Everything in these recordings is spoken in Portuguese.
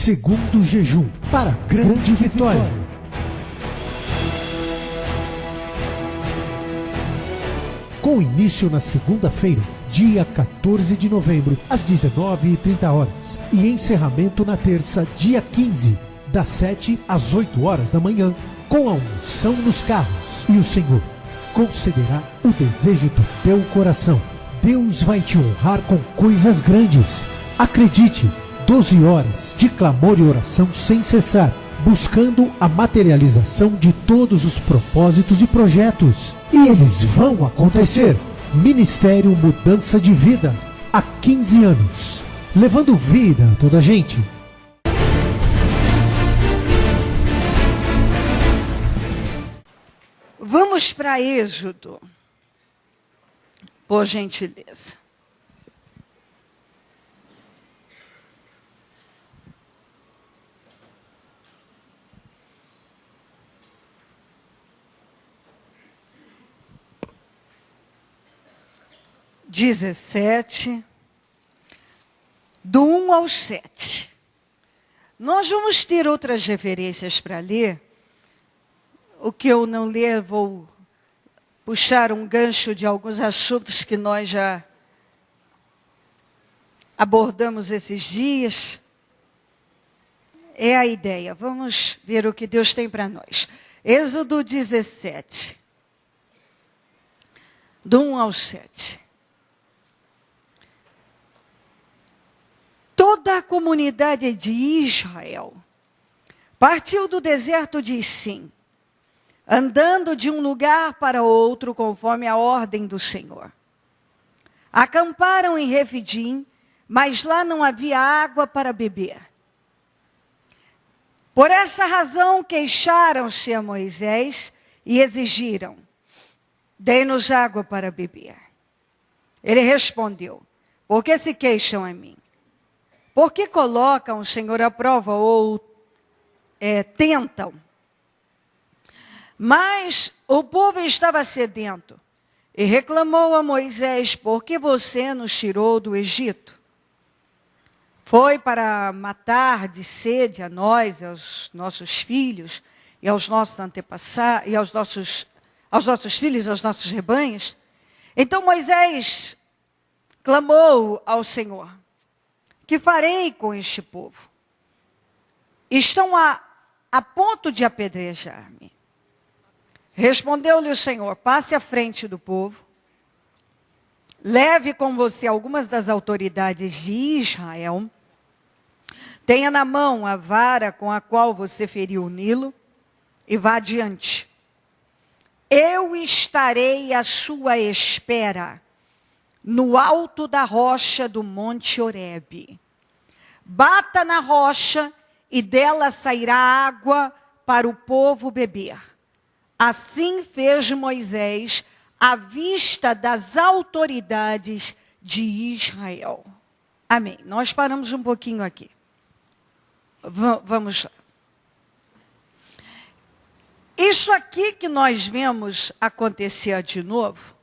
segundo jejum para grande vitória. Com início na segunda-feira, dia 14 de novembro, às 19h30, e encerramento na terça, dia 15, das 7 às 8 horas da manhã, com a unção nos carros. E o Senhor concederá o desejo do teu coração. Deus vai te honrar com coisas grandes. Acredite, 12 horas de clamor e oração sem cessar, buscando a materialização de todos os propósitos e projetos. E eles vão acontecer. Ministério Mudança de Vida, há 15 anos, levando vida a toda a gente. Vamos para Êxodo, por gentileza. Do 1 ao 7. Nós vamos ter outras referências para ler. O que eu não ler, vou puxar um gancho de alguns assuntos que nós já abordamos esses dias. É a ideia. Vamos ver o que Deus tem para nós. Êxodo 17. Do 1 ao 7. Toda a comunidade de Israel partiu do deserto de Sim, andando de um lugar para outro conforme a ordem do Senhor. Acamparam em Refidim, mas lá não havia água para beber. Por essa razão queixaram-se a Moisés e exigiram: dê-nos água para beber. Ele respondeu: por que se queixam a mim? Por que colocam o Senhor à prova ou tentam? Mas o povo estava sedento e reclamou a Moisés: por que você nos tirou do Egito? Foi para matar de sede a nós, aos nossos filhos e aos nossos antepassados, e aos nossos filhos e aos nossos rebanhos? Então Moisés clamou ao Senhor: que farei com este povo? Estão a ponto de apedrejar-me. Respondeu-lhe o Senhor: passe à frente do povo, leve com você algumas das autoridades de Israel, tenha na mão a vara com a qual você feriu o Nilo e vá adiante. Eu estarei à sua espera no alto da rocha do Monte Horebe. Bata na rocha e dela sairá água para o povo beber. Assim fez Moisés à vista das autoridades de Israel. Amém. Nós paramos um pouquinho aqui. Vamos lá. Isso aqui que nós vemos acontecer de novo,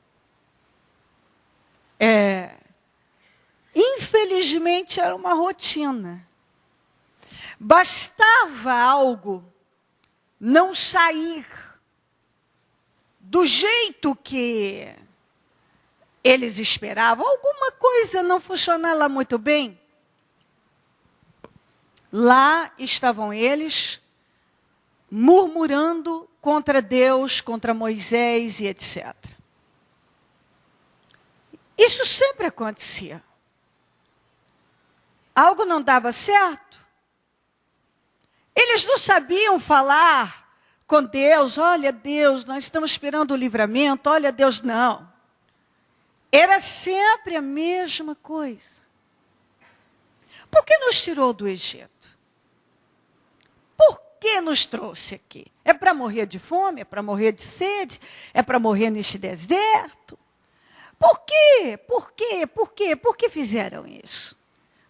infelizmente era uma rotina. Bastava algo não sair do jeito que eles esperavam, alguma coisa não funcionar lá muito bem. Lá estavam eles murmurando contra Deus, contra Moisés e etc. Isso sempre acontecia. Algo não dava certo. Eles não sabiam falar com Deus: olha Deus, nós estamos esperando o livramento, olha Deus, não. Era sempre a mesma coisa. Por que nos tirou do Egito? Por que nos trouxe aqui? É para morrer de fome? É para morrer de sede? É para morrer neste deserto? Por quê? Por quê? Por quê? Por que fizeram isso?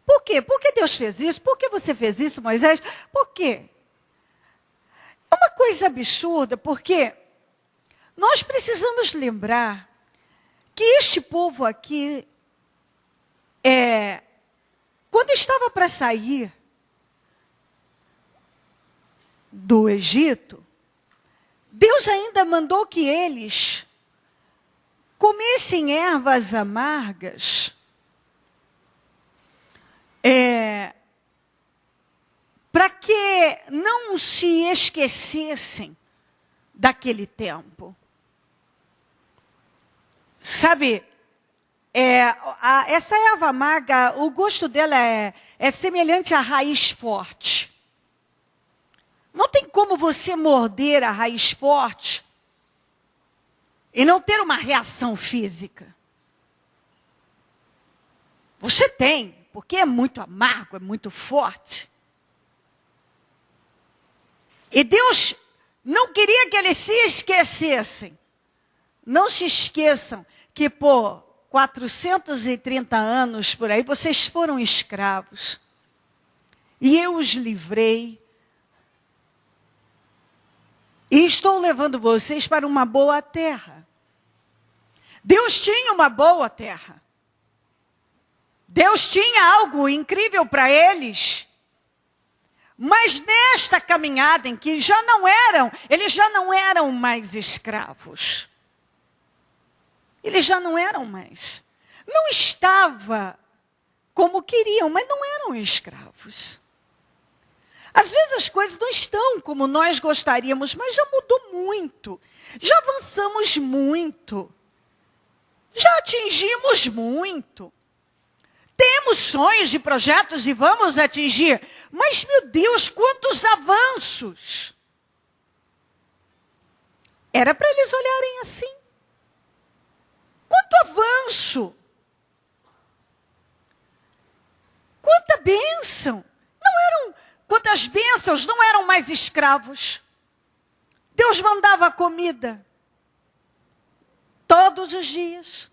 Por quê? Por que Deus fez isso? Por que você fez isso, Moisés? Por quê? É uma coisa absurda, porque nós precisamos lembrar que este povo aqui, quando estava para sair, do Egito, Deus ainda mandou que eles comessem ervas amargas, para que não se esquecessem daquele tempo. Sabe, essa erva amarga, o gosto dela é semelhante à raiz forte. Não tem como você morder a raiz forte e não ter uma reação física. Você tem, porque é muito amargo, é muito forte. E Deus não queria que eles se esquecessem. Não se esqueçam que por 430 anos por aí, vocês foram escravos. E eu os livrei. E estou levando vocês para uma boa terra. Deus tinha uma boa terra. Deus tinha algo incrível para eles. Mas nesta caminhada em que eles já não eram mais escravos. Eles já não eram mais. Não estava como queriam, mas não eram escravos. Às vezes as coisas não estão como nós gostaríamos, mas já mudou muito. Já avançamos muito. Já atingimos muito. Temos sonhos e projetos e vamos atingir. Mas, meu Deus, quantos avanços! Era para eles olharem assim. Quanto avanço! Quanta bênção! Quantas bênçãos, não eram mais escravos. Deus mandava comida todos os dias.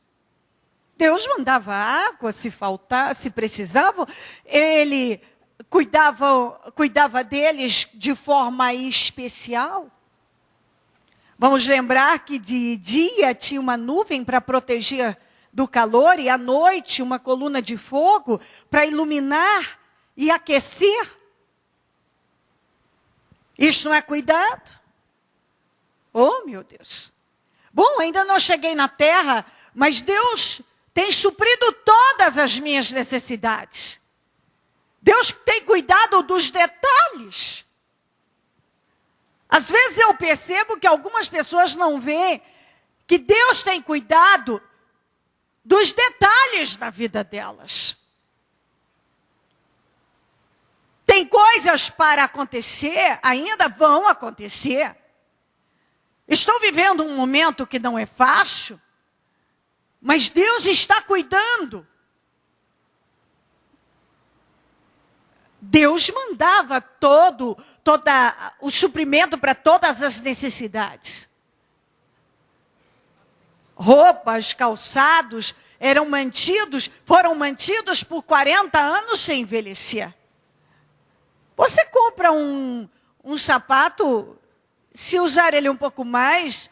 Deus mandava água se faltar, se precisavam. Ele cuidava deles de forma especial. Vamos lembrar que de dia tinha uma nuvem para proteger do calor e à noite uma coluna de fogo para iluminar e aquecer. Isso não é cuidado? Oh, meu Deus. Bom, ainda não cheguei na terra, mas Deus tem suprido todas as minhas necessidades. Deus tem cuidado dos detalhes. Às vezes eu percebo que algumas pessoas não veem que Deus tem cuidado dos detalhes da vida delas. Tem coisas para acontecer, ainda vão acontecer. Estou vivendo um momento que não é fácil, mas Deus está cuidando. Deus mandava todo o suprimento para todas as necessidades. Roupas, calçados foram mantidos por 40 anos sem envelhecer. Você compra um sapato, se usar ele um pouco mais,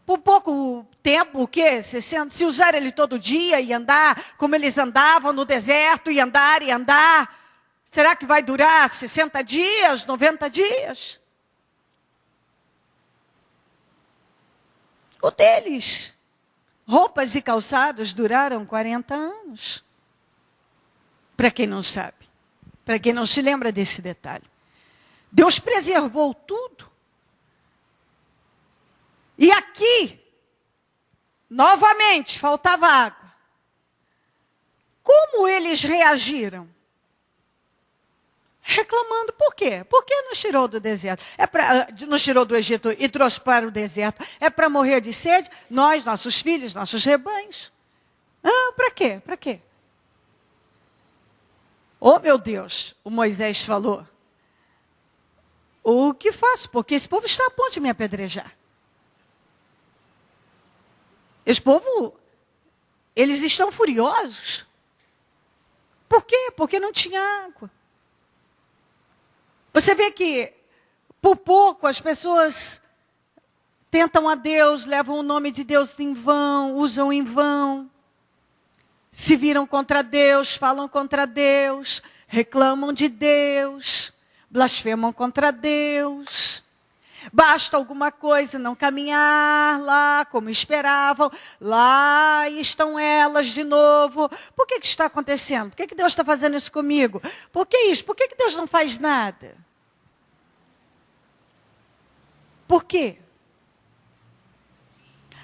por pouco tempo, o quê? Se usar ele todo dia e andar como eles andavam no deserto, e andar, será que vai durar 60 dias, 90 dias? O deles, roupas e calçados duraram 40 anos. Para quem não sabe. Para quem não se lembra desse detalhe. Deus preservou tudo. E aqui, novamente, faltava água. Como eles reagiram? Reclamando. Por quê? Por que nos tirou do deserto? Nos tirou do Egito e trouxe para o deserto. É para morrer de sede? Nós, nossos filhos, nossos rebanhos. Para quê? Para quê? Oh, meu Deus, o Moisés falou. O que faço? Porque esse povo está a ponto de me apedrejar. Esse povo, eles estão furiosos. Por quê? Porque não tinha água. Você vê que, por pouco, as pessoas tentam a Deus, levam o nome de Deus em vão, usam em vão. Se viram contra Deus, falam contra Deus, reclamam de Deus, blasfemam contra Deus. Basta alguma coisa não caminhar lá como esperavam, lá estão elas de novo. Por que está acontecendo? Por que Deus está fazendo isso comigo? Por que isso? Por que Deus não faz nada? Por quê?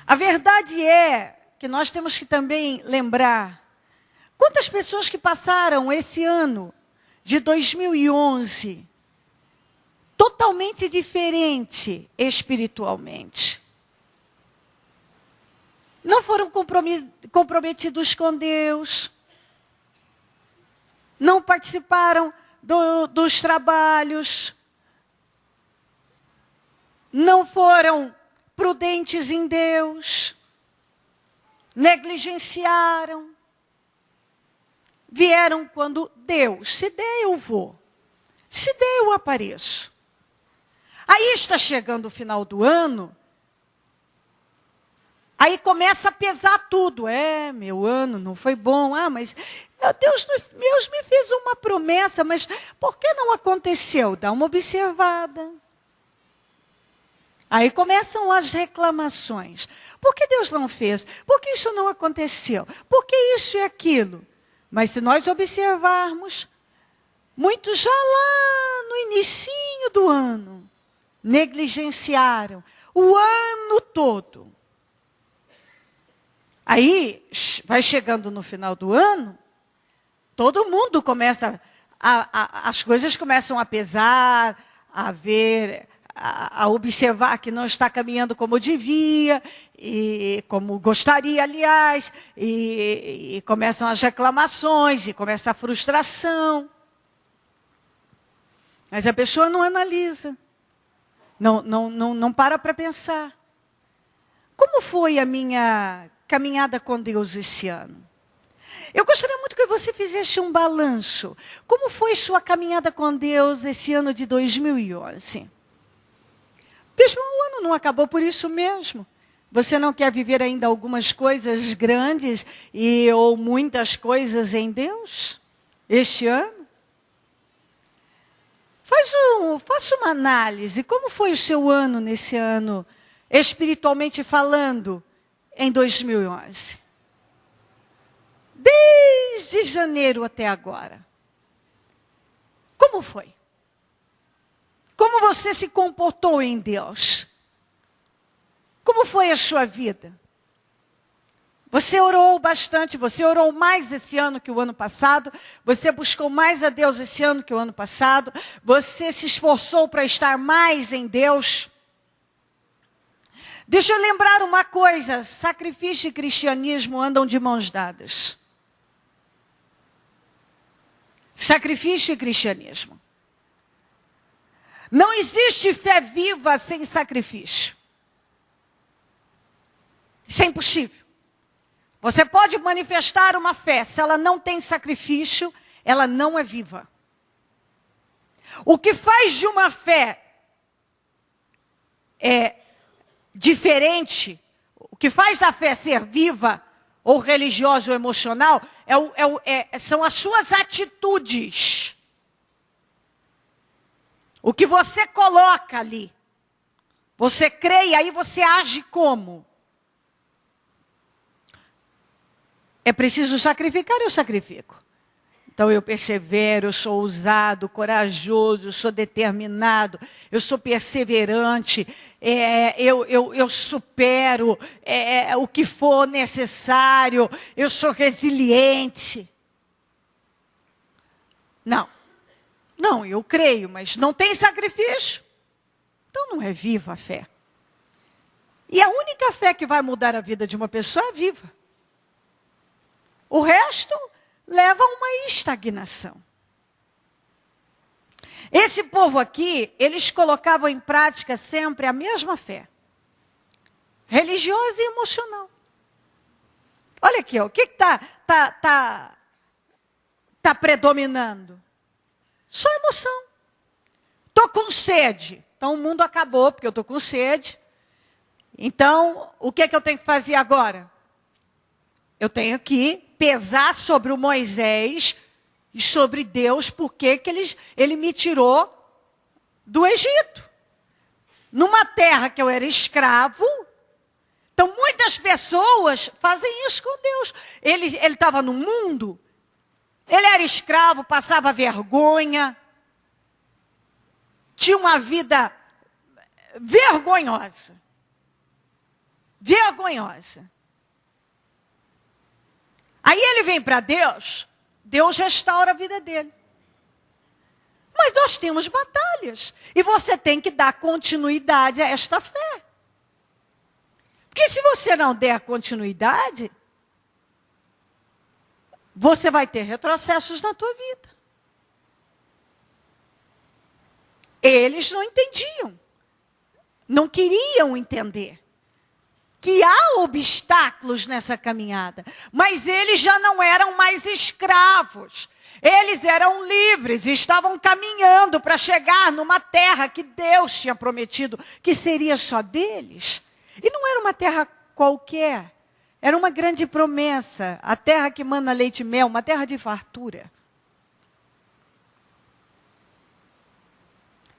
A verdade é que nós temos que também lembrar quantas pessoas que passaram esse ano de 2011 totalmente diferente espiritualmente. Não foram comprometidos com Deus. Não participaram dos trabalhos. Não foram prudentes em Deus. Negligenciaram. Vieram quando Deus, se der eu vou. Se der eu apareço. Aí está chegando o final do ano, aí começa a pesar tudo. Meu ano não foi bom. Mas Deus me fez uma promessa, mas por que não aconteceu? Dá uma observada. Aí começam as reclamações. Por que Deus não fez? Por que isso não aconteceu? Por que isso e aquilo? Mas se nós observarmos, muitos já lá no inicinho do ano, negligenciaram o ano todo. Aí, vai chegando no final do ano, todo mundo começa, as coisas começam a pesar, a ver, a observar que não está caminhando como devia, e como gostaria, aliás, e começam as reclamações, e começa a frustração. Mas a pessoa não analisa. Não para pensar. Como foi a minha caminhada com Deus esse ano? Eu gostaria muito que você fizesse um balanço. Como foi sua caminhada com Deus esse ano de 2011? Mesmo o ano não acabou por isso mesmo. Você não quer viver ainda algumas coisas grandes ou muitas coisas em Deus este ano? Faça uma análise. Como foi o seu ano nesse ano, espiritualmente falando, em 2011? Desde janeiro até agora. Como foi? Como você se comportou em Deus? Como foi a sua vida? Você orou bastante, você orou mais esse ano que o ano passado, você buscou mais a Deus esse ano que o ano passado, você se esforçou para estar mais em Deus. Deixa eu lembrar uma coisa, sacrifício e cristianismo andam de mãos dadas. Sacrifício e cristianismo. Não existe fé viva sem sacrifício. Isso é impossível. Você pode manifestar uma fé, se ela não tem sacrifício, ela não é viva. O que faz de uma fé diferente, o que faz da fé ser viva, ou religiosa ou emocional, são as suas atitudes. O que você coloca ali. Você crê e aí você age como? É preciso sacrificar, eu sacrifico. Então eu persevero, eu sou ousado, corajoso, eu sou determinado, eu sou perseverante, eu supero o que for necessário, eu sou resiliente. Não, eu creio, mas não tem sacrifício. Então não é viva a fé. E a única fé que vai mudar a vida de uma pessoa é viva. O resto leva a uma estagnação. Esse povo aqui, eles colocavam em prática sempre a mesma fé. Religiosa e emocional. Olha aqui, ó, o que está predominando? Só emoção. Estou com sede. Então o mundo acabou, porque eu estou com sede. Então, o que eu tenho que fazer agora? Eu tenho que pesar sobre o Moisés e sobre Deus, porque ele me tirou do Egito. Numa terra que eu era escravo. Então, muitas pessoas fazem isso com Deus. Ele estava no mundo, ele era escravo, passava vergonha, tinha uma vida vergonhosa. Vergonhosa. Aí ele vem para Deus, Deus restaura a vida dele. Mas nós temos batalhas. E você tem que dar continuidade a esta fé. Porque se você não der continuidade, você vai ter retrocessos na tua vida. Eles não entendiam. Não queriam entender que há obstáculos nessa caminhada. Mas eles já não eram mais escravos. Eles eram livres e estavam caminhando para chegar numa terra que Deus tinha prometido que seria só deles. E não era uma terra qualquer. Era uma grande promessa. A terra que mana leite e mel, uma terra de fartura.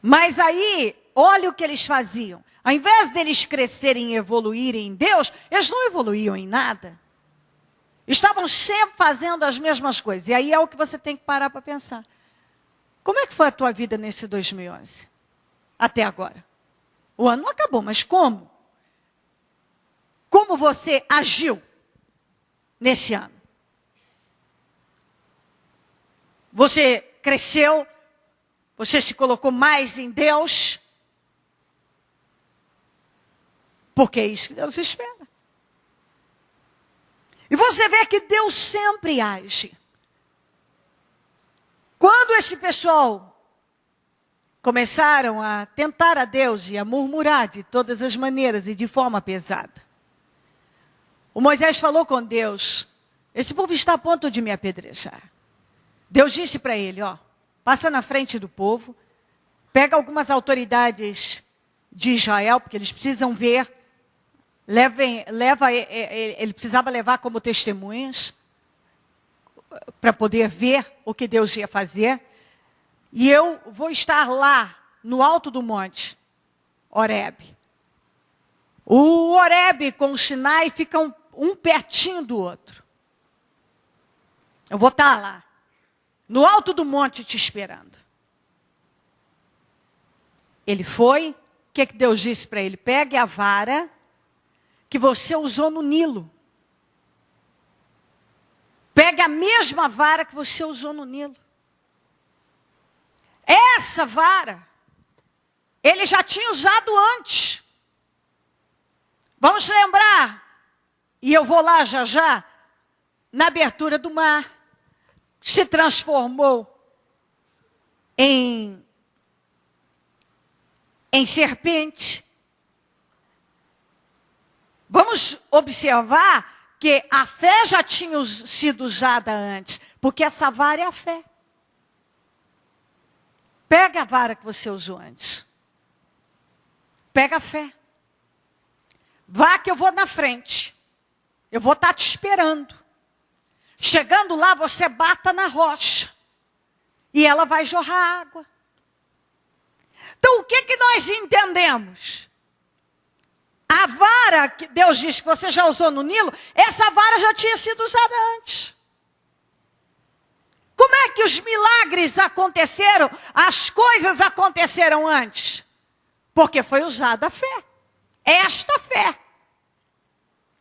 Mas aí, olha o que eles faziam. Ao invés deles crescerem e evoluírem em Deus, eles não evoluíam em nada. Estavam sempre fazendo as mesmas coisas. E aí é o que você tem que parar para pensar. Como é que foi a tua vida nesse 2011? Até agora. O ano não acabou, mas como? Como você agiu nesse ano? Você cresceu? Você se colocou mais em Deus? Porque é isso que Deus espera. E você vê que Deus sempre age. Quando esse pessoal começaram a tentar a Deus e a murmurar de todas as maneiras e de forma pesada, o Moisés falou com Deus: esse povo está a ponto de me apedrejar. Deus disse para ele: ó, passa na frente do povo, pega algumas autoridades de Israel, porque eles precisam ver. Ele precisava levar como testemunhas para poder ver o que Deus ia fazer. E eu vou estar lá no alto do monte, Horebe. O Horebe com o Sinai ficam um pertinho do outro. Eu vou estar lá, no alto do monte te esperando. Ele foi, o que Deus disse para ele? Pegue a vara que você usou no Nilo. Pega a mesma vara que você usou no Nilo. Essa vara, ele já tinha usado antes. Vamos lembrar, e eu vou lá já já, na abertura do mar, se transformou em serpente. Vamos observar que a fé já tinha sido usada antes, porque essa vara é a fé. Pega a vara que você usou antes. Pega a fé. Vá que eu vou na frente. Eu vou estar te esperando. Chegando lá, você bata na rocha. E ela vai jorrar água. Então, o que nós entendemos? A vara que Deus disse que você já usou no Nilo, essa vara já tinha sido usada antes. Como é que os milagres aconteceram? As coisas aconteceram antes. Porque foi usada a fé. Esta fé.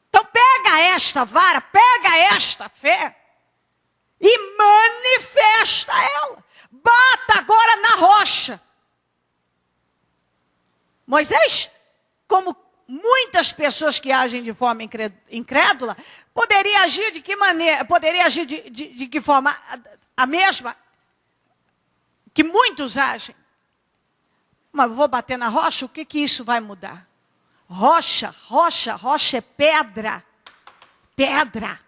Então pega esta vara, pega esta fé e manifesta ela. Bata agora na rocha. Moisés, como muitas pessoas que agem de forma incrédula, poderia agir de que maneira? Poderia agir de que forma? A mesma que muitos agem. Mas vou bater na rocha, o que isso vai mudar? Rocha é pedra. Pedra.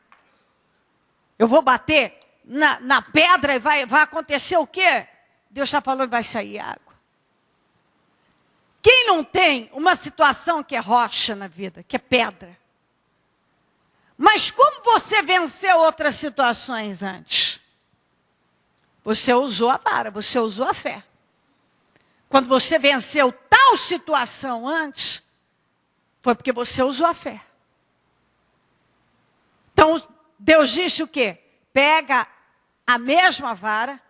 Eu vou bater na pedra e vai acontecer o quê? Deus está falando, vai sair água. Quem não tem uma situação que é rocha na vida, que é pedra? Mas como você venceu outras situações antes? Você usou a vara, você usou a fé. quando você venceu tal situação antes, foi porque você usou a fé. Então, Deus disse o quê? Pega a mesma vara,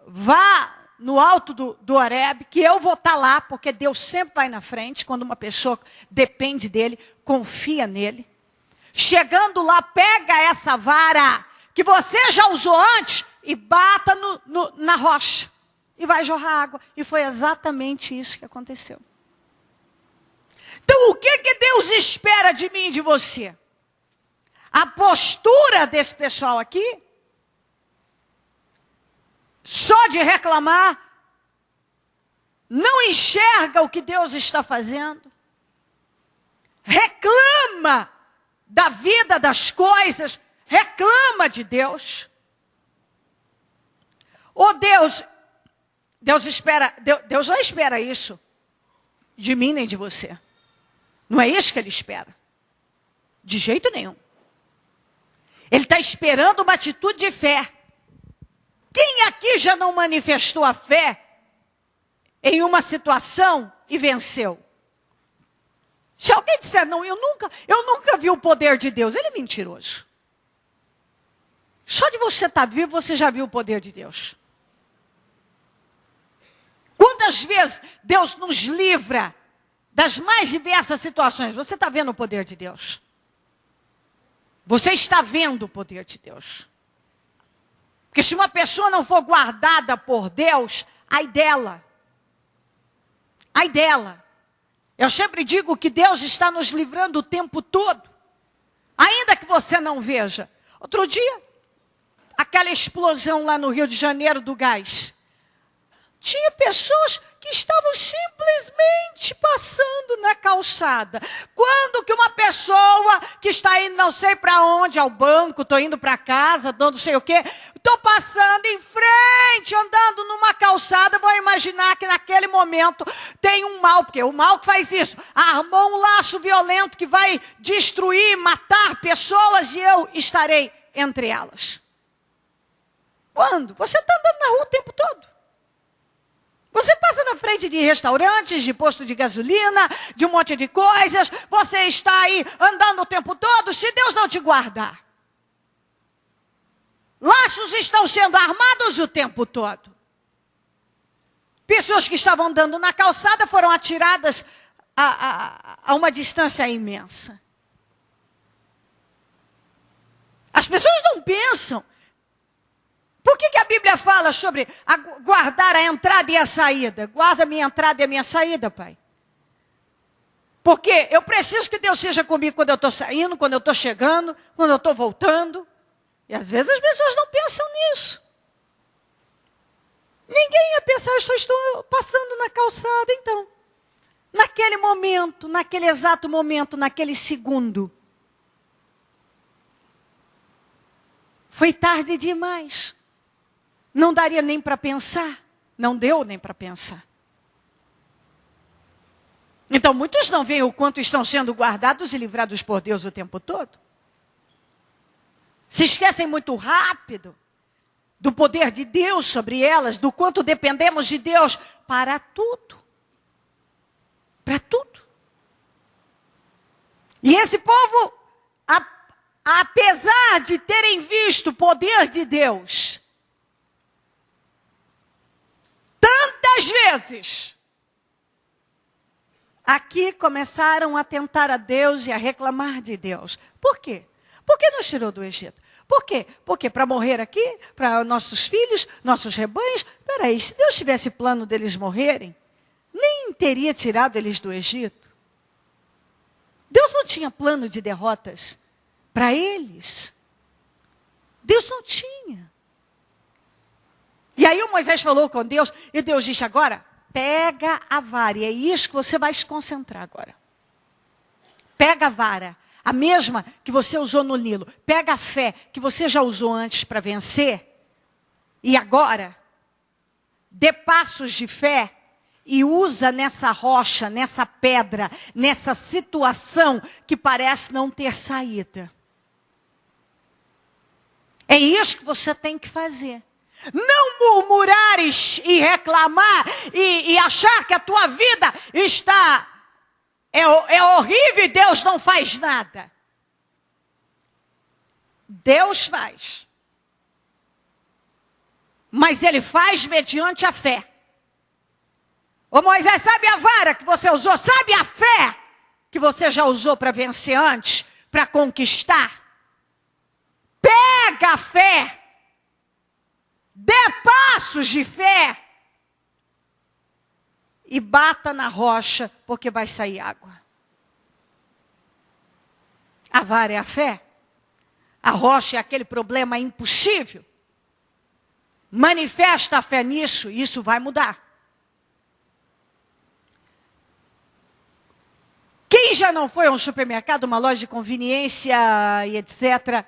vá no alto do Horebe, que eu vou estar lá, porque Deus sempre vai na frente, quando uma pessoa depende dele, confia nele. Chegando lá, pega essa vara, que você já usou antes, e bata na rocha. E vai jorrar água. E foi exatamente isso que aconteceu. Então, o que Deus espera de mim e de você? A postura desse pessoal aqui, só de reclamar, não enxerga o que Deus está fazendo, reclama da vida, das coisas, reclama de Deus. Ou Deus não espera isso de mim nem de você. Não é isso que Ele espera. De jeito nenhum. Ele está esperando uma atitude de fé. Quem aqui já não manifestou a fé em uma situação e venceu? Se alguém disser, não, eu nunca vi o poder de Deus, ele é mentiroso. Só de você estar vivo, você já viu o poder de Deus. Quantas vezes Deus nos livra das mais diversas situações? Você está vendo o poder de Deus? Você está vendo o poder de Deus? Porque se uma pessoa não for guardada por Deus, ai dela. Ai dela. Eu sempre digo que Deus está nos livrando o tempo todo. Ainda que você não veja. Outro dia, aquela explosão lá no Rio de Janeiro do gás. Tinha pessoas que estavam simplesmente passando na calçada. Quando que uma pessoa que está indo não sei para onde, ao banco, estou indo para casa, não sei o quê, estou passando em frente, andando numa calçada, vou imaginar que naquele momento tem um mal, porque o mal que faz isso, armou um laço violento que vai destruir, matar pessoas e eu estarei entre elas. Quando? Você está andando na rua o tempo todo. Você passa na frente de restaurantes, de posto de gasolina, de um monte de coisas. Você está aí andando o tempo todo, se Deus não te guardar. Laços estão sendo armados o tempo todo. Pessoas que estavam andando na calçada foram atiradas a uma distância imensa. As pessoas não pensam. Por que a Bíblia fala sobre guardar a entrada e a saída? Guarda a minha entrada e a minha saída, Pai. Porque eu preciso que Deus seja comigo quando eu estou saindo, quando eu estou chegando, quando eu estou voltando. E às vezes as pessoas não pensam nisso. Ninguém ia pensar, eu só estou passando na calçada, então. Naquele momento, naquele exato momento, naquele segundo. Foi tarde demais. Não daria nem para pensar. Não deu nem para pensar. Então, muitos não veem o quanto estão sendo guardados e livrados por Deus o tempo todo. Se esquecem muito rápido do poder de Deus sobre elas, do quanto dependemos de Deus para tudo. Para tudo. E esse povo, apesar de terem visto o poder de Deus, tantas vezes, aqui começaram a tentar a Deus e a reclamar de Deus. Por quê? Por que nos tirou do Egito? Por quê? Porque para morrer aqui, para nossos filhos, nossos rebanhos, peraí, se Deus tivesse plano deles morrerem, nem teria tirado eles do Egito. Deus não tinha plano de derrotas para eles. Deus não tinha. E aí o Moisés falou com Deus, e Deus disse agora, pega a vara, e é isso que você vai se concentrar agora. Pega a vara, a mesma que você usou no Nilo. Pega a fé que você já usou antes para vencer, e agora, dê passos de fé, e usa nessa rocha, nessa pedra, nessa situação que parece não ter saída. É isso que você tem que fazer. Não murmurares e reclamar e achar que a tua vida é horrível e Deus não faz nada. Deus faz. Mas Ele faz mediante a fé. Ô Moisés, sabe a vara que você usou? Sabe a fé que você já usou para vencer antes? Para conquistar? Pega a fé. Dê passos de fé. E bata na rocha, porque vai sair água. A vara é a fé. A rocha é aquele problema impossível. Manifesta a fé nisso, e isso vai mudar. Quem já não foi a um supermercado, uma loja de conveniência e etc.,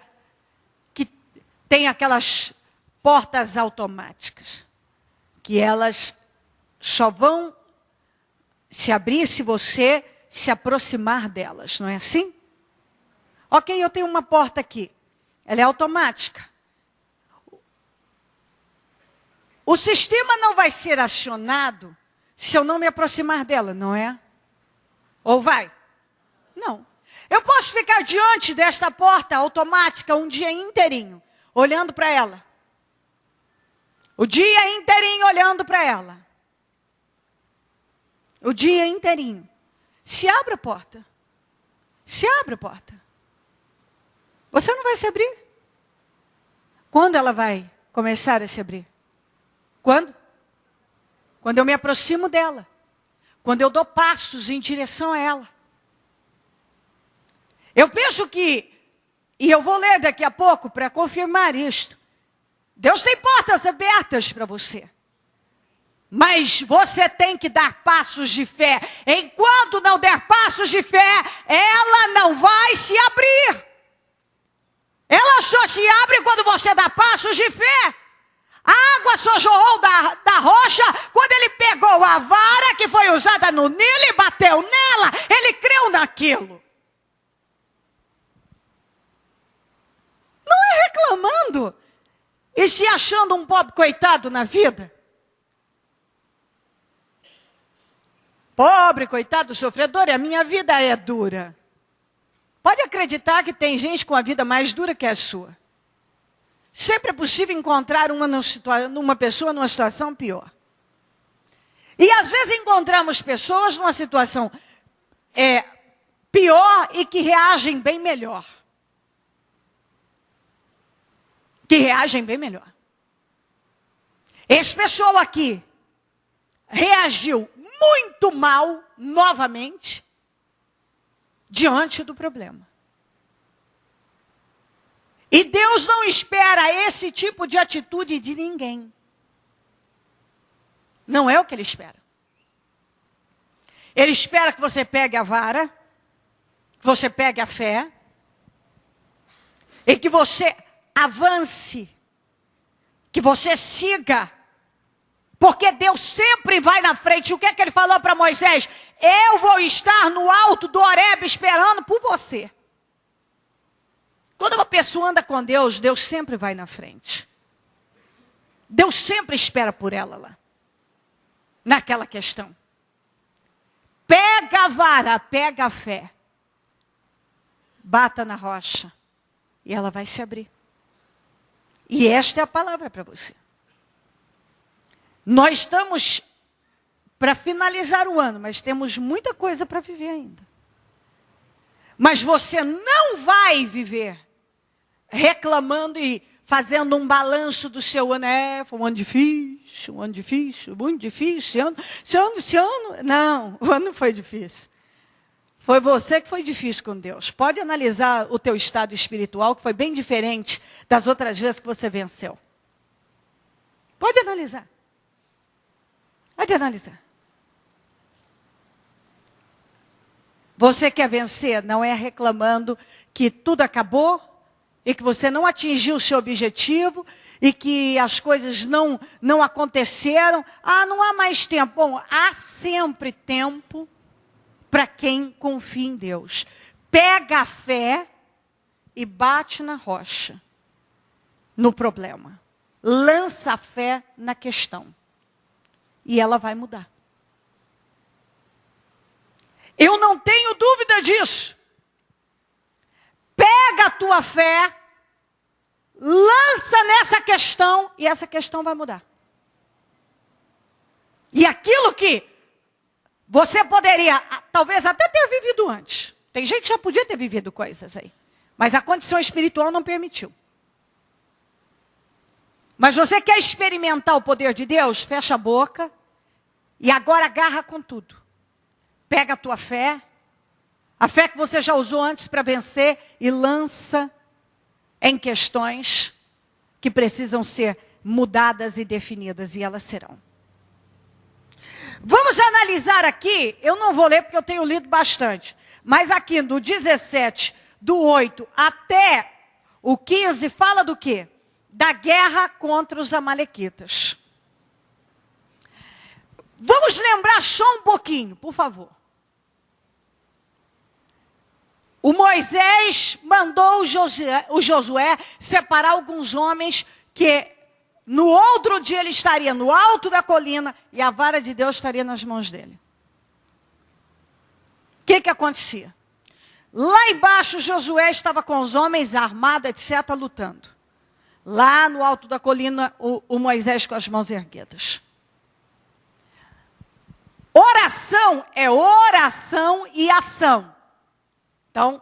que tem aquelas portas automáticas, que elas só vão se abrir se você se aproximar delas, não é assim? Ok, eu tenho uma porta aqui, ela é automática. O sistema não vai ser acionado se eu não me aproximar dela, não é? Ou vai? Não. Eu posso ficar diante desta porta automática um dia inteirinho, olhando para ela. O dia inteirinho olhando para ela. O dia inteirinho. Se abre a porta. Se abre a porta. Você não vai se abrir. Quando ela vai começar a se abrir? Quando? Quando eu me aproximo dela. Quando eu dou passos em direção a ela. Eu penso que, e eu vou ler daqui a pouco para confirmar isto. Deus tem portas abertas para você. Mas você tem que dar passos de fé. Enquanto não der passos de fé, ela não vai se abrir. Ela só se abre quando você dá passos de fé. A água só jorrou da rocha quando ele pegou a vara que foi usada no Nilo e bateu nela. Ele creu naquilo. Não é reclamando e se achando um pobre coitado na vida. Pobre, coitado, sofredor, a minha vida é dura. Pode acreditar que tem gente com a vida mais dura que a sua. Sempre é possível encontrar uma pessoa numa situação pior. E às vezes encontramos pessoas numa situação pior e que reagem bem melhor. Que reagem bem melhor. Esse pessoal aqui reagiu muito mal, novamente, diante do problema. E Deus não espera esse tipo de atitude de ninguém. Não é o que Ele espera. Ele espera que você pegue a vara, que você pegue a fé, e que você avance, que você siga. Porque Deus sempre vai na frente. O que é que Ele falou para Moisés? Eu vou estar no alto do Horebe esperando por você. Quando uma pessoa anda com Deus, Deus sempre vai na frente. Deus sempre espera por ela lá. Naquela questão. Pega a vara, pega a fé. Bata na rocha. E ela vai se abrir. E esta é a palavra para você. Nós estamos para finalizar o ano, mas temos muita coisa para viver ainda. Mas você não vai viver reclamando e fazendo um balanço do seu ano. Foi um ano difícil, muito difícil. Esse ano. Não, o ano foi difícil. Foi você que foi difícil com Deus. Pode analisar o teu estado espiritual, que foi bem diferente das outras vezes que você venceu. Pode analisar. Pode analisar. Você quer vencer, não é reclamando que tudo acabou e que você não atingiu o seu objetivo e que as coisas não aconteceram. Não há mais tempo. Bom, há sempre tempo para quem confia em Deus. Pega a fé e bate na rocha, no problema. lança a fé na questão. E ela vai mudar. Eu não tenho dúvida disso. Pega a tua fé, lança nessa questão e essa questão vai mudar. E aquilo que você poderia, talvez até ter vivido antes. Tem gente que já podia ter vivido coisas aí. Mas a condição espiritual não permitiu. Mas você quer experimentar o poder de Deus? Fecha a boca e agora agarra com tudo. Pega a tua fé, a fé que você já usou antes para vencer e lança em questões que precisam ser mudadas e definidas, e elas serão. Vamos analisar aqui, eu não vou ler porque eu tenho lido bastante, mas aqui do 17, do 8 até o 15, fala do quê? Da guerra contra os amalequitas. Vamos lembrar só um pouquinho, por favor. O Moisés mandou o Josué separar alguns homens que no outro dia ele estaria no alto da colina e a vara de Deus estaria nas mãos dele. O que acontecia? Lá embaixo Josué estava com os homens armados, etc., lutando. Lá no alto da colina o Moisés com as mãos erguidas. Oração é oração e ação. Então,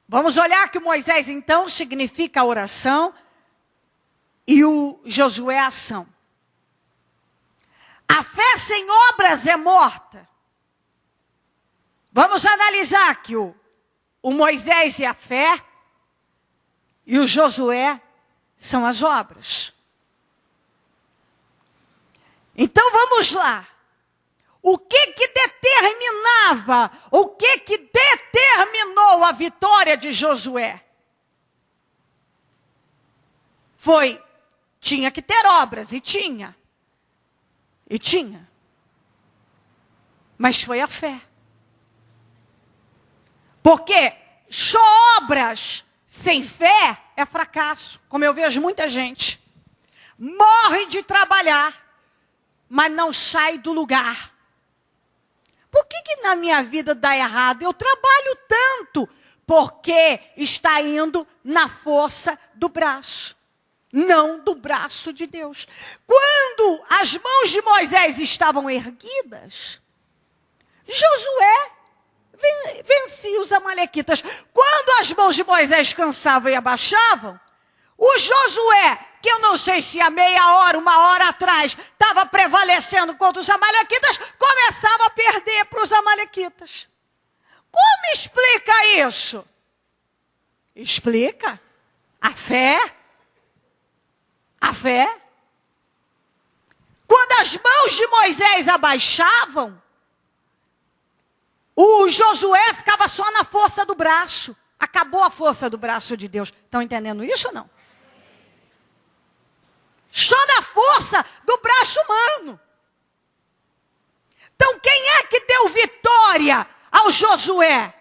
vamos olhar que o Moisés, então, significa oração e o Josué ação. A fé sem obras é morta. Vamos analisar que o Moisés é a fé e o Josué são as obras. Então, vamos lá. O que determinava, o que determinou a vitória de Josué? Tinha que ter obras, e tinha. Mas foi a fé. Porque só obras sem fé é fracasso. Como eu vejo muita gente. Morre de trabalhar, mas não sai do lugar. Por que na minha vida dá errado? Eu trabalho tanto porque está indo na força do braço, não do braço de Deus. Quando as mãos de Moisés estavam erguidas, Josué vencia os amalequitas. Quando as mãos de Moisés cansavam e abaixavam, o Josué, que eu não sei se há meia hora, uma hora atrás, estava prevalecendo contra os amalequitas, começava a perder para os amalequitas. Como explica isso? Explica a fé. A fé. Quando as mãos de Moisés abaixavam, o Josué ficava só na força do braço. Acabou a força do braço de Deus. Estão entendendo isso ou não? Só na força do braço humano. Então quem é que deu vitória ao Josué?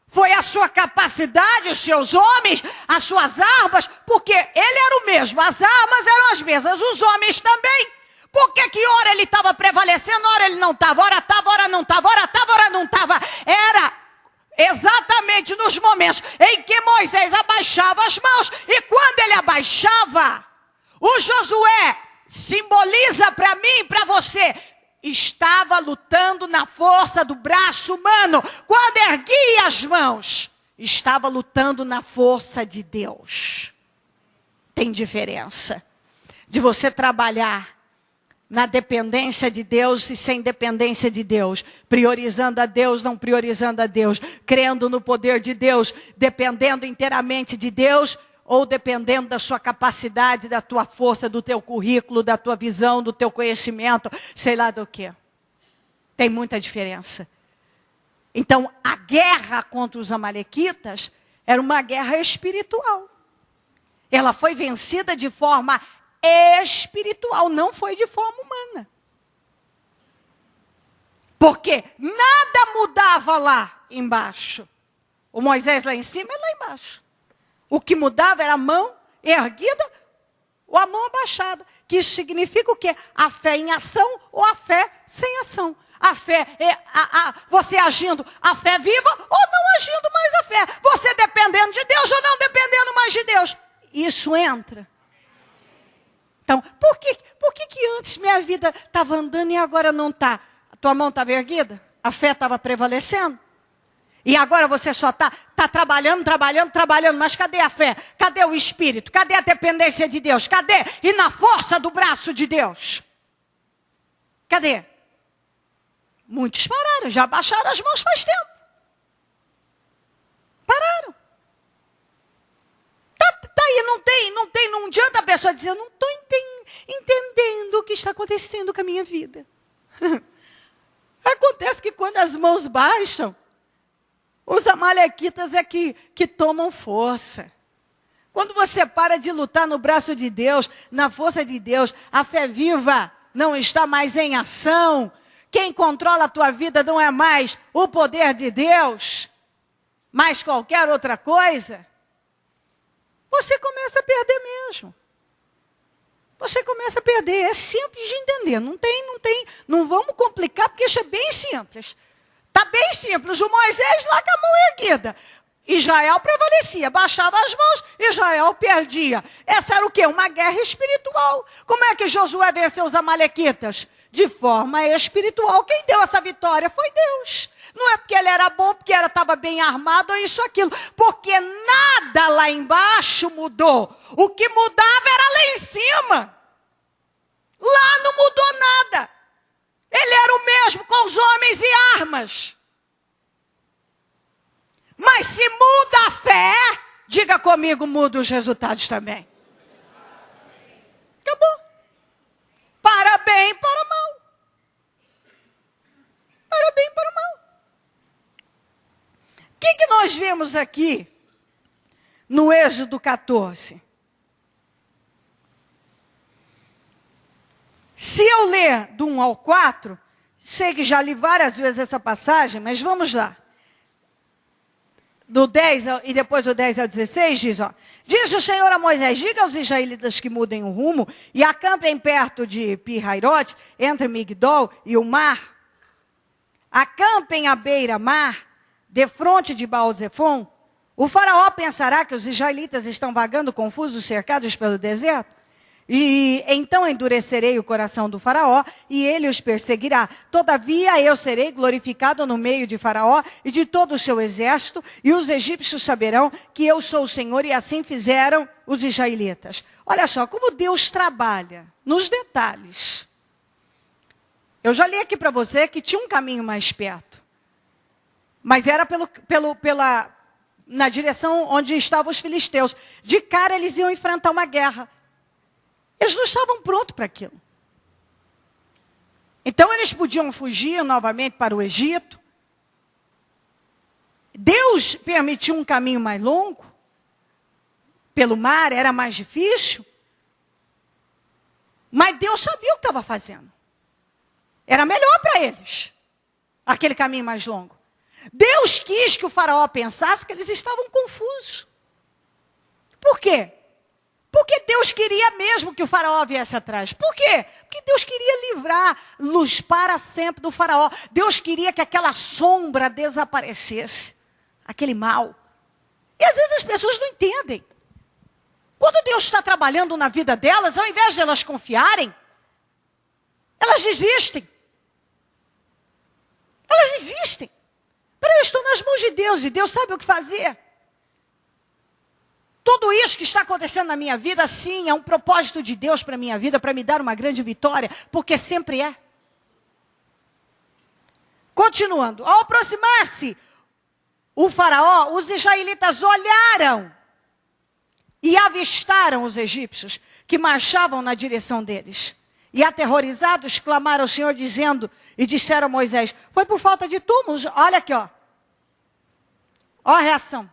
Foi a sua capacidade, os seus homens, as suas armas, porque ele era o mesmo, as armas eram as mesmas, os homens também. Por que hora ele estava prevalecendo, hora ele não estava, hora estava, hora não estava, hora estava, hora não estava. Era exatamente nos momentos em que Moisés abaixava as mãos. E quando ele abaixava, o Josué simboliza para mim e para você, estava lutando na força do braço humano. Quando erguia as mãos, estava lutando na força de Deus. Tem diferença de você trabalhar na dependência de Deus e sem dependência de Deus, priorizando a Deus, não priorizando a Deus, crendo no poder de Deus, dependendo inteiramente de Deus, ou dependendo da sua capacidade, da tua força, do teu currículo, da tua visão, do teu conhecimento, sei lá do quê. Tem muita diferença. Então, a guerra contra os amalequitas era uma guerra espiritual. Ela foi vencida de forma espiritual, não foi de forma humana. Porque nada mudava lá embaixo. O Moisés lá em cima e lá embaixo. O que mudava era a mão erguida ou a mão abaixada. Que isso significa o quê? A fé em ação ou a fé sem ação. A fé é você agindo a fé viva ou não agindo mais a fé. Você dependendo de Deus ou não dependendo mais de Deus. Isso entra. Então, por que antes minha vida estava andando e agora não está? A tua mão estava erguida? A fé estava prevalecendo? E agora você só está trabalhando, mas cadê a fé? Cadê o Espírito? Cadê a dependência de Deus? Cadê? E na força do braço de Deus? Cadê? Muitos pararam, já baixaram as mãos faz tempo. Pararam. Tá aí, não adianta a pessoa dizer, eu não estou entendendo o que está acontecendo com a minha vida. Acontece que quando as mãos baixam, os amalequitas é que tomam força. Quando você para de lutar no braço de Deus, na força de Deus, a fé viva não está mais em ação. Quem controla a tua vida não é mais o poder de Deus, mas qualquer outra coisa. Você começa a perder mesmo. Você começa a perder. É simples de entender. Não vamos complicar, porque isso é bem simples. Está bem simples. O Moisés lá com a mão erguida. Israel prevalecia, baixava as mãos, Israel perdia. Essa era o quê? Uma guerra espiritual. Como é que Josué venceu os amalequitas? De forma espiritual. Quem deu essa vitória foi Deus. Não é porque ele era bom, porque estava bem armado, ou isso, aquilo. Porque nada lá embaixo mudou. O que mudava era lá em cima. Lá não mudou nada. Ele era o mesmo com os homens e armas. Mas se muda a fé, diga comigo, muda os resultados também. Acabou. Para bem, para mal. Para bem, para mal. O que nós vemos aqui no Êxodo 14? Se eu ler do 1 ao 4, sei que já li várias vezes essa passagem, mas vamos lá. Do 10 e depois do 10 ao 16 diz, diz o Senhor a Moisés, diga aos israelitas que mudem o rumo e acampem perto de Pi-Hairote, entre Migdol e o mar. Acampem à beira-mar, defronte de Baal-Zefon. O faraó pensará que os israelitas estão vagando confusos, cercados pelo deserto. E então endurecerei o coração do faraó e ele os perseguirá. Todavia eu serei glorificado no meio de faraó e de todo o seu exército, e os egípcios saberão que eu sou o Senhor, e assim fizeram os israelitas. Olha só como Deus trabalha nos detalhes. Eu já li aqui para você que tinha um caminho mais perto, mas era na direção onde estavam os filisteus. De cara eles iam enfrentar uma guerra. Eles não estavam prontos para aquilo. Então eles podiam fugir novamente para o Egito. Deus permitiu um caminho mais longo. Pelo mar era mais difícil. Mas Deus sabia o que estava fazendo. Era melhor para eles, aquele caminho mais longo. Deus quis que o faraó pensasse que eles estavam confusos. Por quê? Porque Deus queria mesmo que o faraó viesse atrás. Por quê? Porque Deus queria livrá-los para sempre do faraó. Deus queria que aquela sombra desaparecesse. Aquele mal. E às vezes as pessoas não entendem. Quando Deus está trabalhando na vida delas, ao invés de elas confiarem, elas desistem. Elas desistem. Eu estou nas mãos de Deus e Deus sabe o que fazer. Tudo isso que está acontecendo na minha vida, sim, é um propósito de Deus para a minha vida, para me dar uma grande vitória, porque sempre é. Continuando, ao aproximar-se o faraó, os israelitas olharam e avistaram os egípcios que marchavam na direção deles. E aterrorizados, clamaram ao Senhor dizendo, e disseram a Moisés, foi por falta de túmulos, olha aqui, ó a reação.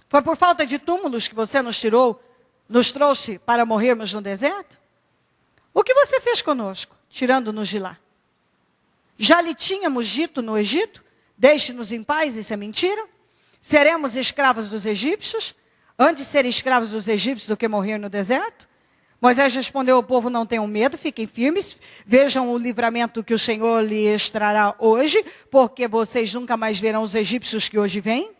Foi por falta de túmulos que você nos trouxe para morrermos no deserto? O que você fez conosco, tirando-nos de lá? Já lhe tínhamos dito no Egito, deixe-nos em paz, isso é mentira? Seremos escravos dos egípcios? antes ser escravos dos egípcios do que morrer no deserto? Moisés respondeu ao povo: não tenham medo, fiquem firmes, vejam o livramento que o Senhor lhes trará hoje, porque vocês nunca mais verão os egípcios que hoje vêm.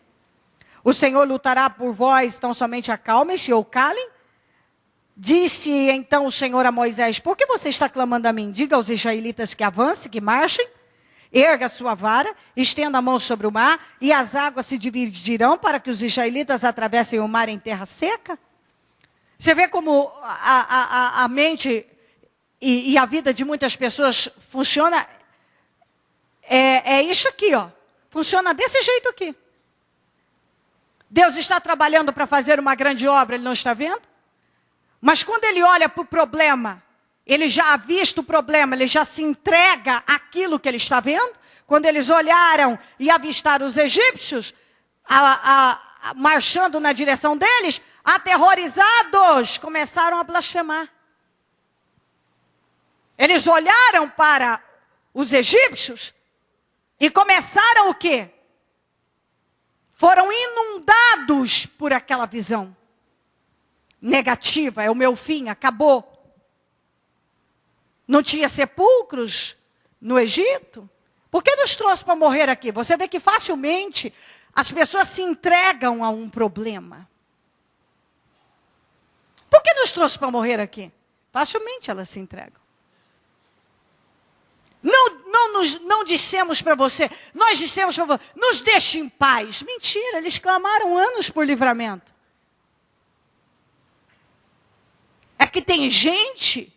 O Senhor lutará por vós, então somente acalmem-se ou calem. Disse então o Senhor a Moisés: por que você está clamando a mim? Diga aos israelitas que avancem, que marchem. Erga sua vara, estenda a mão sobre o mar, e as águas se dividirão para que os israelitas atravessem o mar em terra seca. Você vê como a mente e a vida de muitas pessoas funciona. É isso aqui, ó. Funciona desse jeito aqui. Deus está trabalhando para fazer uma grande obra, ele não está vendo? Mas quando ele olha para o problema, ele já avista o problema, ele já se entrega àquilo que ele está vendo. Quando eles olharam e avistaram os egípcios marchando na direção deles, aterrorizados, começaram a blasfemar. Eles olharam para os egípcios e começaram o quê? Foram inundados por aquela visão negativa. É o meu fim, acabou. Não tinha sepulcros no Egito? Por que nos trouxe para morrer aqui? Você vê que facilmente as pessoas se entregam a um problema. Por que nos trouxe para morrer aqui? Facilmente elas se entregam. Não dissemos para você, nós dissemos para você, nos deixe em paz. Mentira, eles clamaram anos por livramento. É que tem gente,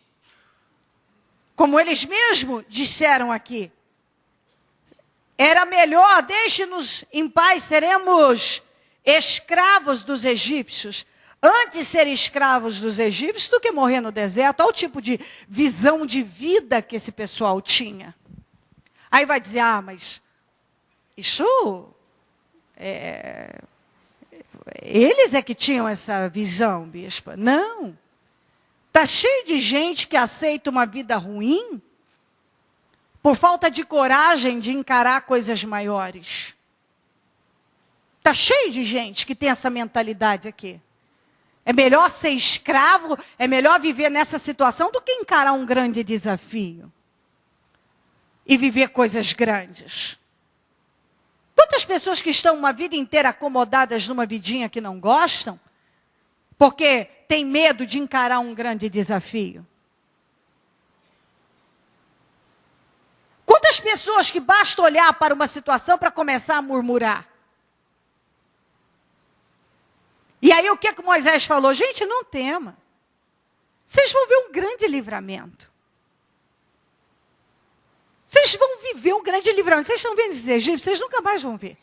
como eles mesmos disseram aqui, era melhor, deixe-nos em paz, seremos escravos dos egípcios. Antes ser escravos dos egípcios do que morrer no deserto. Olha o tipo de visão de vida que esse pessoal tinha. Aí vai dizer, mas isso... eles é que tinham essa visão, bispa. Não. Está cheio de gente que aceita uma vida ruim por falta de coragem de encarar coisas maiores. Está cheio de gente que tem essa mentalidade aqui. É melhor ser escravo, é melhor viver nessa situação do que encarar um grande desafio. E viver coisas grandes. Quantas pessoas que estão uma vida inteira acomodadas numa vidinha que não gostam, porque tem medo de encarar um grande desafio? Quantas pessoas que basta olhar para uma situação para começar a murmurar? E aí o que Moisés falou? Gente, não tema. Vocês vão ver um grande livramento. Vocês vão viver um grande livramento. Vocês estão vendo esses egípcios? Vocês nunca mais vão ver.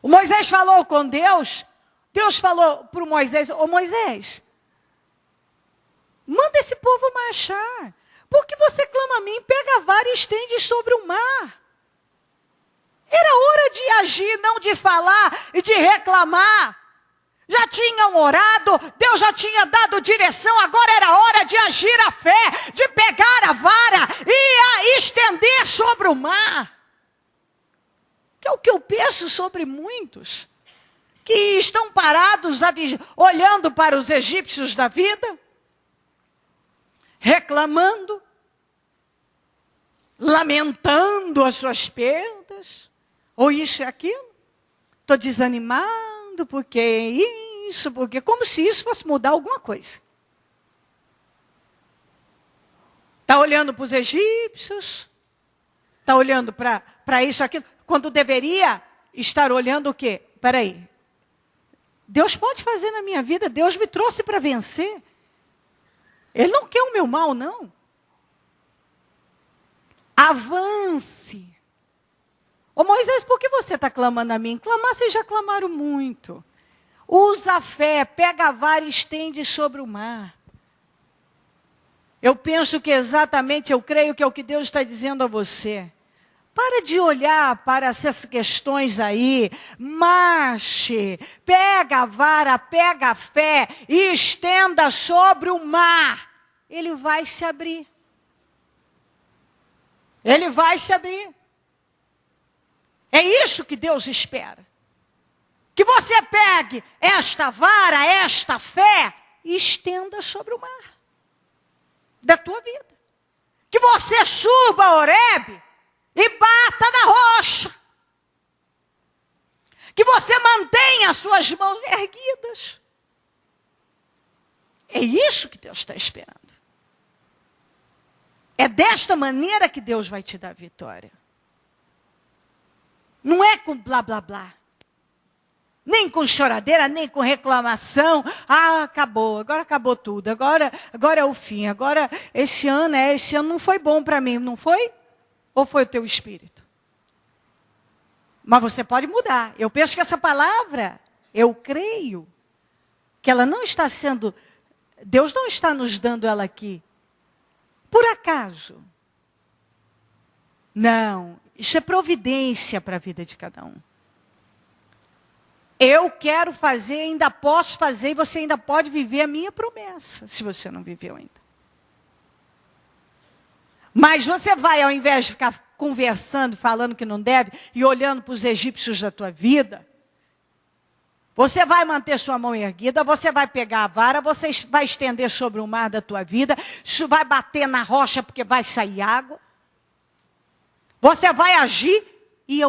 O Moisés falou com Deus. Deus falou para o Moisés: ô Moisés, manda esse povo marchar. Porque você clama a mim, pega a vara e estende sobre o mar. Era hora de agir, não de falar e de reclamar. Já tinham orado, Deus já tinha dado direção, agora era hora de agir a fé, de pegar a vara e a estender sobre o mar. Que é o que eu penso sobre muitos, que estão parados, olhando para os egípcios da vida, reclamando, lamentando as suas perdas, ou isso e aquilo. Estou desanimando, porque isso, porque como se isso fosse mudar alguma coisa. Está olhando para os egípcios, está olhando para isso, aquilo, quando deveria estar olhando o quê? Espera aí, Deus pode fazer na minha vida, Deus me trouxe para vencer. Ele não quer o meu mal, não. Avance. Ô Moisés, por que você está clamando a mim? Clamar, vocês já clamaram muito. Usa a fé, pega a vara e estende sobre o mar. Eu penso que exatamente, eu creio que é o que Deus está dizendo a você. Para de olhar para essas questões aí, marche, pega a vara, pega a fé e estenda sobre o mar. Ele vai se abrir. Ele vai se abrir. É isso que Deus espera. Que você pegue esta vara, esta fé, e estenda sobre o mar da tua vida. Que você suba a Horebe e bata na rocha. Que você mantenha as suas mãos erguidas. É isso que Deus está esperando. É desta maneira que Deus vai te dar vitória. Não é com blá, blá, blá. Nem com choradeira, nem com reclamação. Ah, acabou, agora acabou tudo. Agora é o fim. Agora, esse ano não foi bom para mim, não foi? Ou foi o teu espírito? Mas você pode mudar. Eu penso que essa palavra, eu creio, que ela não está sendo... Deus não está nos dando ela aqui por acaso. Não, isso é providência para a vida de cada um. Eu quero fazer, ainda posso fazer, e você ainda pode viver a minha promessa, se você não viveu ainda. Mas você vai, ao invés de ficar conversando, falando que não deve, e olhando para os egípcios da tua vida, você vai manter sua mão erguida, você vai pegar a vara, você vai estender sobre o mar da tua vida, isso vai bater na rocha porque vai sair água. Você vai agir e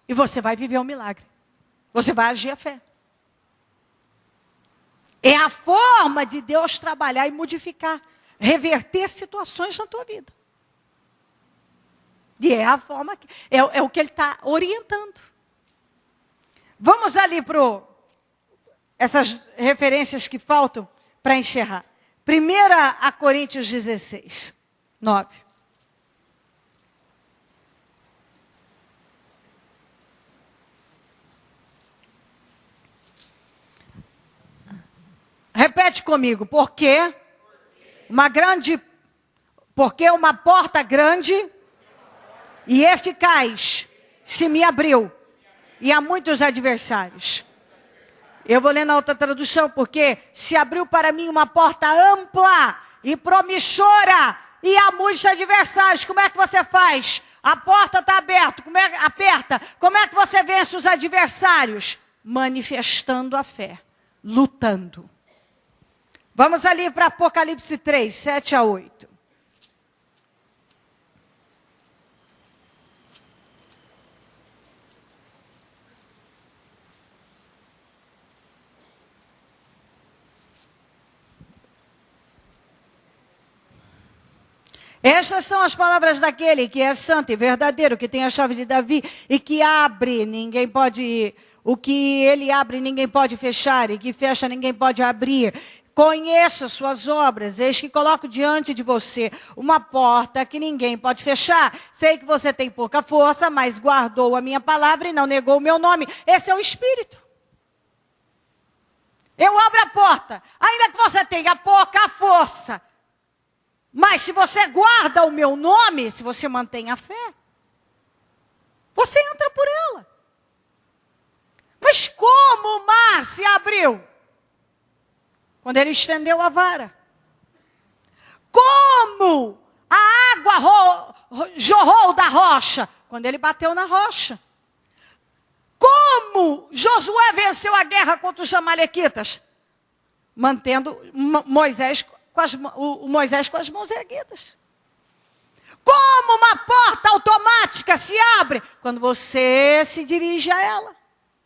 e você vai viver um milagre. Você vai agir a fé. É a forma de Deus trabalhar e modificar, reverter situações na tua vida. E é a forma, é o que Ele está orientando. Vamos ali para essas referências que faltam para encerrar. 1 Coríntios 16, 9. Repete comigo, porque uma porta grande e eficaz se me abriu, e há muitos adversários. Eu vou ler na outra tradução, porque se abriu para mim uma porta ampla e promissora, e há muitos adversários. Como é que você faz? A porta está aberta, aperta. Como é que você vence os adversários? Manifestando a fé, lutando. Vamos ali para Apocalipse 3, 7 a 8. Estas são as palavras daquele que é santo e verdadeiro, que tem a chave de Davi e que abre, ninguém pode... O que ele abre, ninguém pode fechar, e que fecha, ninguém pode abrir. Conheço suas obras, eis que coloco diante de você uma porta que ninguém pode fechar. Sei que você tem pouca força, mas guardou a minha palavra e não negou o meu nome. Esse é o Espírito. Eu abro a porta, ainda que você tenha pouca força. Mas se você guarda o meu nome, se você mantém a fé, você entra por ela. Mas como o mar se abriu? Quando ele estendeu a vara. Como a água jorrou da rocha? Quando ele bateu na rocha. Como Josué venceu a guerra contra os amalequitas? Mantendo Moisés com as mãos erguidas. Como uma porta automática se abre? Quando você se dirige a ela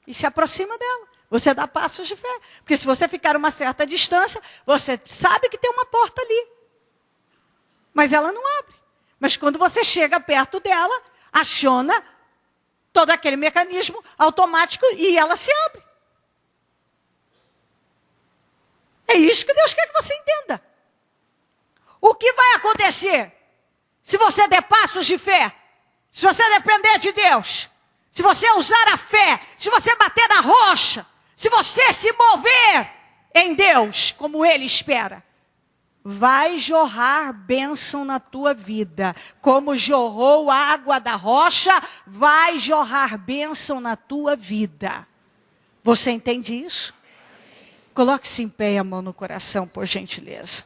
e se aproxima dela. Você dá passos de fé. Porque se você ficar a uma certa distância, você sabe que tem uma porta ali. Mas ela não abre. Mas quando você chega perto dela, aciona todo aquele mecanismo automático e ela se abre. É isso que Deus quer que você entenda. O que vai acontecer se você der passos de fé? Se você depender de Deus? Se você usar a fé? Se você bater na rocha? Se você se mover em Deus, como Ele espera, vai jorrar bênção na tua vida. Como jorrou a água da rocha, vai jorrar bênção na tua vida. Você entende isso? Coloque-se em pé e a mão no coração, por gentileza.